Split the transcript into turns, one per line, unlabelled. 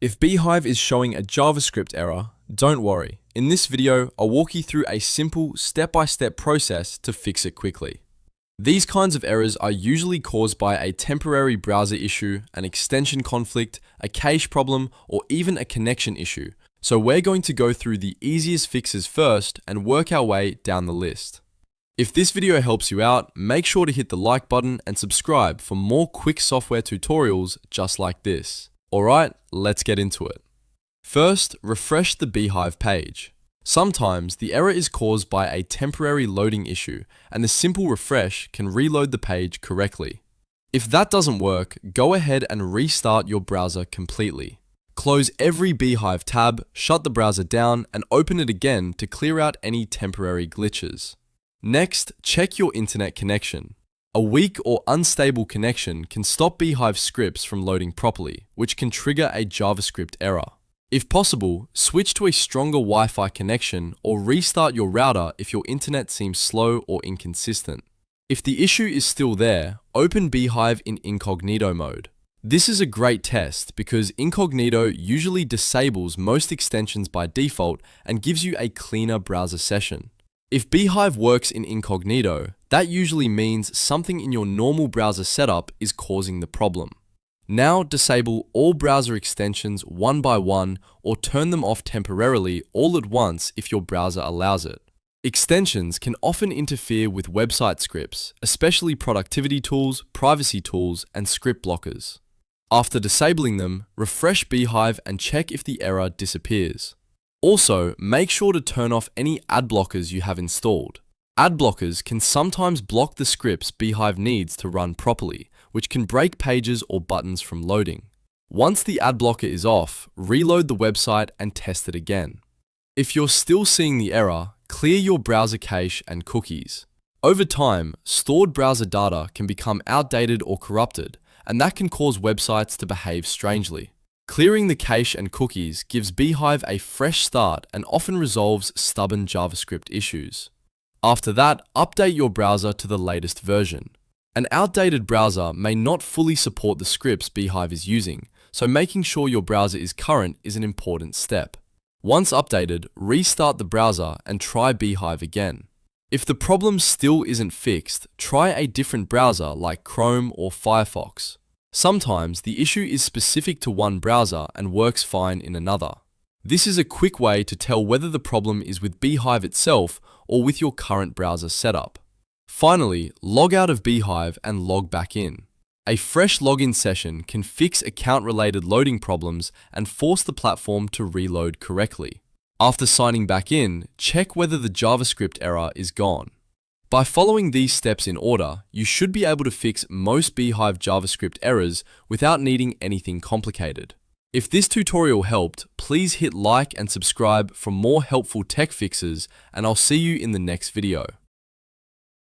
If Beehiiv is showing a JavaScript error, don't worry. In this video, I'll walk you through a simple step-by-step process to fix it quickly. These kinds of errors are usually caused by a temporary browser issue, an extension conflict, a cache problem, or even a connection issue. So we're going to go through the easiest fixes first and work our way down the list. If this video helps you out, make sure to hit the like button and subscribe for more quick software tutorials just like this. Alright, let's get into it. First, refresh the Beehiiv page. Sometimes the error is caused by a temporary loading issue, and the simple refresh can reload the page correctly. If that doesn't work, go ahead and restart your browser completely. Close every Beehiiv tab, shut the browser down, and open it again to clear out any temporary glitches. Next, check your internet connection. A weak or unstable connection can stop Beehiiv scripts from loading properly, which can trigger a JavaScript error. If possible, switch to a stronger Wi-Fi connection or restart your router if your internet seems slow or inconsistent. If the issue is still there, open Beehiiv in Incognito mode. This is a great test because Incognito usually disables most extensions by default and gives you a cleaner browser session. If Beehiiv works in Incognito, that usually means something in your normal browser setup is causing the problem. Now disable all browser extensions one by one or turn them off temporarily all at once if your browser allows it. Extensions can often interfere with website scripts, especially productivity tools, privacy tools, and script blockers. After disabling them, refresh Beehiiv and check if the error disappears. Also, make sure to turn off any ad blockers you have installed. Ad blockers can sometimes block the scripts Beehiiv needs to run properly, which can break pages or buttons from loading. Once the ad blocker is off, reload the website and test it again. If you're still seeing the error, clear your browser cache and cookies. Over time, stored browser data can become outdated or corrupted, and that can cause websites to behave strangely. Clearing the cache and cookies gives Beehiiv a fresh start and often resolves stubborn JavaScript issues. After that, update your browser to the latest version. An outdated browser may not fully support the scripts Beehiiv is using, so making sure your browser is current is an important step. Once updated, restart the browser and try Beehiiv again. If the problem still isn't fixed, try a different browser like Chrome or Firefox. Sometimes the issue is specific to one browser and works fine in another. This is a quick way to tell whether the problem is with Beehiiv itself or with your current browser setup. Finally, log out of Beehiiv and log back in. A fresh login session can fix account-related loading problems and force the platform to reload correctly. After signing back in, check whether the JavaScript error is gone. By following these steps in order, you should be able to fix most Beehiiv JavaScript errors without needing anything complicated. If this tutorial helped, please hit like and subscribe for more helpful tech fixes, and I'll see you in the next video.